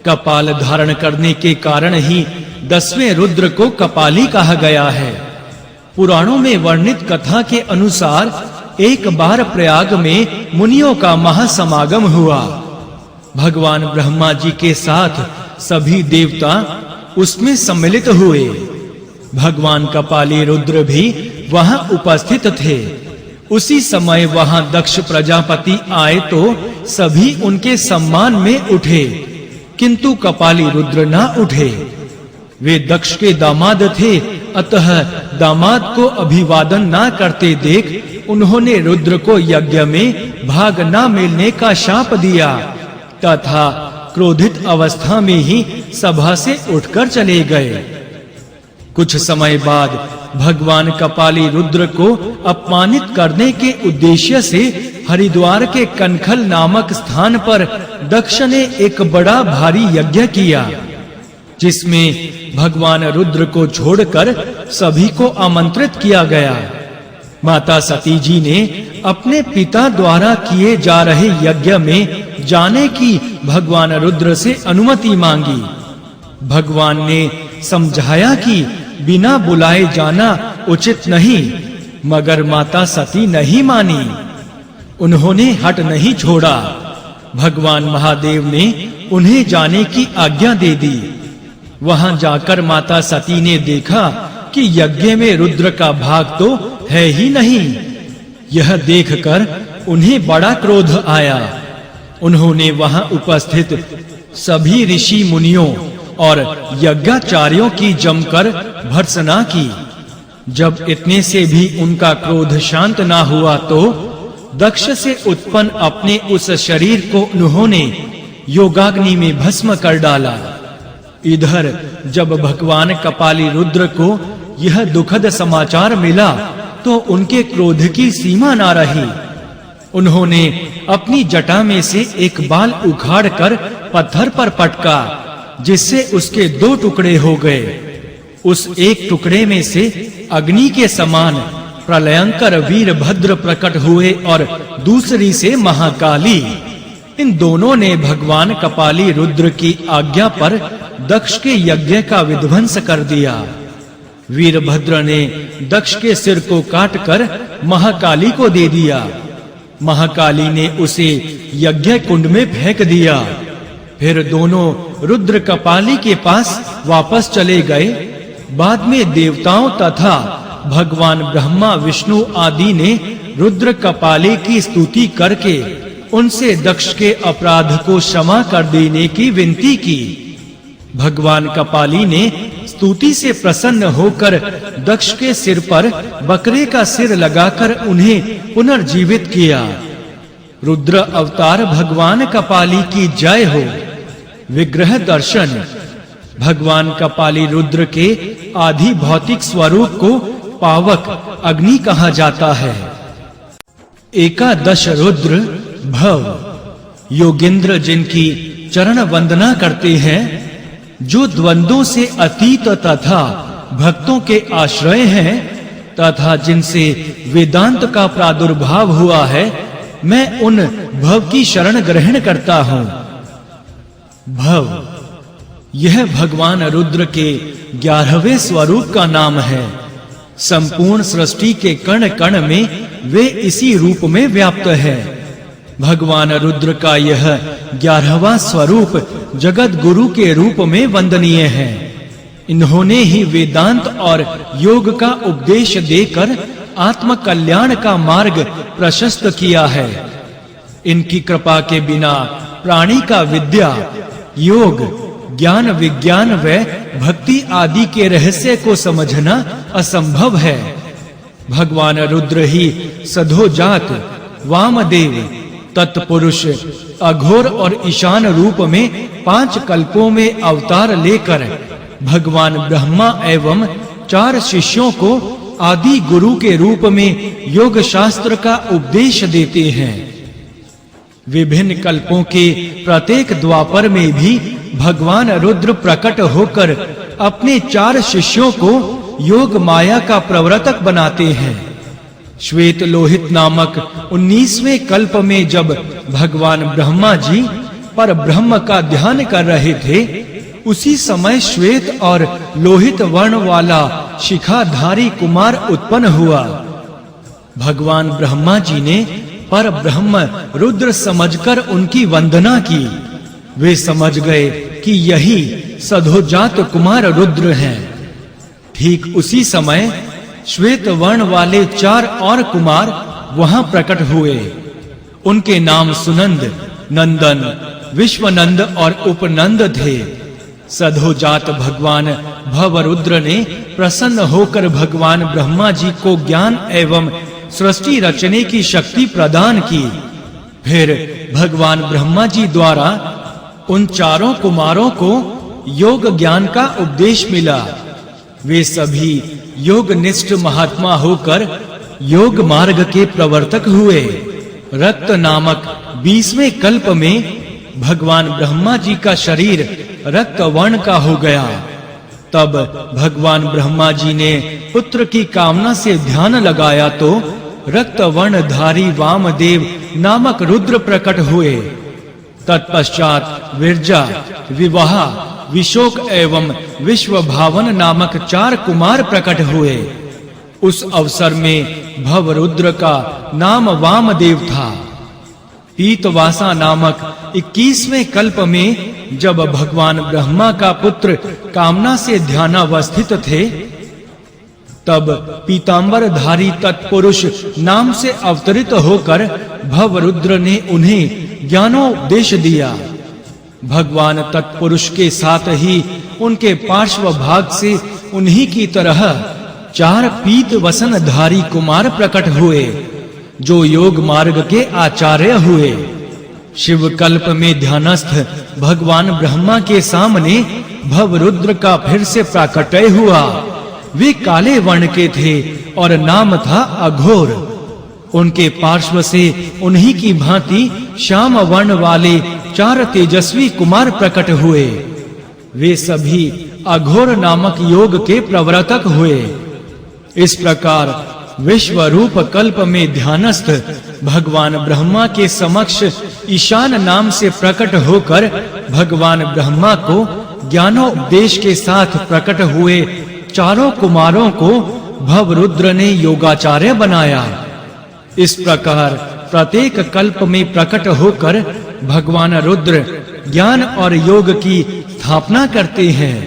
कपाल धारण करने के कारण ही 10वें रुद्र को कपाली कहा गया है। पुराणों में वर्णित कथा के अनुसार एक बार प्रयाग में मुनियों का महासमागम हुआ। भगवान ब्रह्मा जी के साथ सभी देवता उसमें सम्मिलित हुए। भगवान कपाली रुद्र भी वहां उपस्थित थे। उसी समय वहां दक्ष प्रजापति आए तो सभी उनके सम्मान में उठे, किंतु कपाली रुद्र ना उठे। वे दक्ष के दामाद थे, अतः दामाद को अभिवादन ना करते देख उन्होंने रुद्र को यज्ञ में भाग ना मिलने का शाप दिया तथा क्रोधित अवस्था में ही सभा से उठकर चले गए। कुछ समय बाद भगवान कपाली रुद्र को अपमानित करने के उद्देश्य से हरिद्वार के कनखल नामक स्थान पर दक्ष ने एक बड़ा भारी यज्ञ किया, जिसमें भगवान रुद्र को छोड़कर सभी को आमंत्रित किया गया। माता सती जी ने अपने पिता द्वारा किए जा रहे यज्ञ में जाने की भगवान रुद्र से अनुमति मांगी। भगवान ने समझाया कि बिना बुलाए जाना उचित नहीं, मगर माता सती नहीं मानी। उन्होंने हट नहीं छोड़ा। भगवान महादेव ने उन्हें जाने की आज्ञा दे दी। वहां जाकर माता सती ने देखा कि यज्ञ में रुद्र का भाग तो है ही नहीं। यह देखकर उन्हें बड़ा क्रोध आया। उन्होंने वहां उपस्थित सभी ऋषि मुनियों और यज्ञाचार्यों की जमकर भर्त्सना की। जब इतने से भी उनका क्रोध शांत ना हुआ तो दक्ष से उत्पन्न अपने उस शरीर को उन्होंने योगाग्नि में भस्म कर डाला। इधर जब भगवान कपाली रुद्र को यह दुखद समाचार मिला तो उनके क्रोध की सीमा ना रही। उन्होंने अपनी जटा में से एक बाल उखाड़कर पत्थर पर पटका, जिससे उसके 2 टुकड़े हो गए। उस एक टुकड़े में से अग्नि के समान प्रलयंकर वीरभद्र प्रकट हुए और दूसरी से महाकाली। इन दोनों ने भगवान कपाली रुद्र की आज्ञा पर दक्ष के यज्ञ का विध्वंस कर दिया। वीरभद्र ने दक्ष के सिर को काटकर महाकाली को दे दिया। महाकाली ने उसे यज्ञ कुंड में फेंक दिया। फिर दोनों रुद्र कपाली के पास वापस चले गए। बाद में देवताओं तथा भगवान ब्रह्मा विष्णु आदि ने रुद्र कपाली की स्तुति करके उनसे दक्ष के अपराध को क्षमा कर देने की विनती की। भगवान कपाली ने स्तुति से प्रसन्न होकर दक्ष के सिर पर बकरे का सिर लगाकर उन्हें पुनर्जीवित किया। रुद्र अवतार भगवान कपाली की जय हो। विग्रह दर्शन। भगवान कपाली रुद्र के आदि भौतिक स्वरूप को पावक अग्नि कहा जाता है। एकादश रुद्र भव। योगेंद्र जिनकी चरण वंदना करते हैं, जो द्वंद्वों से अतीत तथा भक्तों के आश्रय हैं तथा जिनसे वेदांत का प्रादुर्भाव हुआ है, मैं उन भव की शरण ग्रहण करता हूं। भव यह भगवान रुद्र के 11वें स्वरूप का नाम है। संपूर्ण सृष्टि के कण कण में वे इसी रूप में व्याप्त है। भगवान रुद्र का यह 11वां स्वरूप जगत गुरु के रूप में वंदनीय है। इन्होंने ही वेदांत और योग का उपदेश देकर आत्म कल्याण का मार्ग प्रशस्त किया है। इनकी कृपा के बिना प्राणी का विद्या, योग, ज्ञान, विज्ञान व भक्ति आदि के रहस्य को समझना असंभव है। भगवान रुद्र ही सधोजात, वामदेव, तत्पुरुष, अघोर और ईशान रूप में 5 कल्पों में अवतार लेकर भगवान ब्रह्मा एवं 4 शिष्यों को आदि गुरु के रूप में योग शास्त्र का उपदेश देते हैं। विभिन्न कल्पों के प्रत्येक द्वापर में भी भगवान रुद्र प्रकट होकर अपने 4 शिष्यों को योग माया का प्रवर्तक बनाते हैं। श्वेत लोहित नामक 19वें कल्प में जब भगवान ब्रह्मा जी पर ब्रह्म का ध्यान कर रहे थे, उसी समय श्वेत और लोहित वर्ण वाला शिखाधारी कुमार उत्पन्न हुआ। भगवान ब्रह्मा जी ने पर ब्रह्म रुद्र समझकर उनकी वंदना की। वे समझ गए कि यही सधोजात कुमार रुद्र हैं। ठीक उसी समय श्वेत वर्ण वाले 4 और कुमार वहां प्रकट हुए। उनके नाम सुनंद, नंदन, विश्वनंद और उपनंद थे। सधोजात भगवान भवरुद्र ने प्रसन्न होकर भगवान ब्रह्मा जी को ज्ञान एवं सृष्टि रचने की शक्ति प्रदान की। फिर भगवान ब्रह्मा जी द्वारा उन 4 कुमारों को योग ज्ञान का उपदेश मिला। वे सभी योग निष्ठ महात्मा होकर योग मार्ग के प्रवर्तक हुए। रक्त नामक 20वें कल्प में भगवान ब्रह्मा जी का शरीर रक्त वर्ण का हो गया। तब भगवान ब्रह्मा जी ने पुत्र की कामना से ध्यान लगाया तो रक्त वर्णधारी वामदेव नामक रुद्र प्रकट हुए। तत्पश्चात विरजा, विवाह, विशोक एवं विश्वभावन नामक 4 कुमार प्रकट हुए। उस अवसर में भवरुद्र का नाम वामदेव था। पीतवासा नामक 21वें कल्प में जब भगवान ब्रह्मा का पुत्र कामना से ध्यानावस्थित थे, तब पीतांबरधारी तत्पुरुष नाम से अवतरित होकर भवरुद्र ने उन्हें ज्ञानोपदेश दिया। भगवान तत्पुरुष के साथ ही उनके पार्श्व भाग से उन्हीं की तरह 4 पीत वसनधारी कुमार प्रकट हुए, जो योग मार्ग के आचार्य हुए। शिव कल्प में ध्यानस्थ भगवान ब्रह्मा के सामने भवरुद्र का फिर से प्राकट्य हुआ। वे काले वर्ण के थे और नाम था अघोर। उनके पार्श्व से उन्हीं की भांति श्याम वर्ण वाले 4 तेजस्वी कुमार प्रकट हुए। वे सभी अघोर नामक योग के प्रवर्तक हुए। इस प्रकार विश्व रूप कल्प में ध्यानस्थ भगवान ब्रह्मा के समक्ष ईशान नाम से प्रकट होकर भगवान ब्रह्मा को ज्ञानोपदेश के साथ प्रकट हुए 4 कुमारों को भवरुद्र ने योगाचार्य बनाया। इस प्रकार प्रत्येक कल्प में प्रकट होकर भगवान रुद्र ज्ञान और योग की स्थापना करते हैं।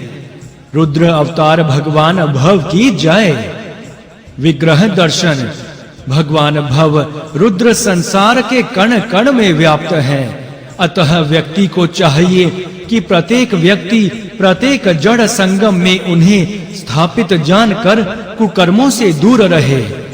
रुद्र अवतार भगवान भव की जय। विग्रह दर्शन। भगवान भव रुद्र संसार के कण कण में व्याप्त है। अतः व्यक्ति को चाहिए कि प्रत्येक व्यक्ति प्रत्येक जड़ संगम में उन्हें स्थापित जानकर कुकर्मों से दूर रहे।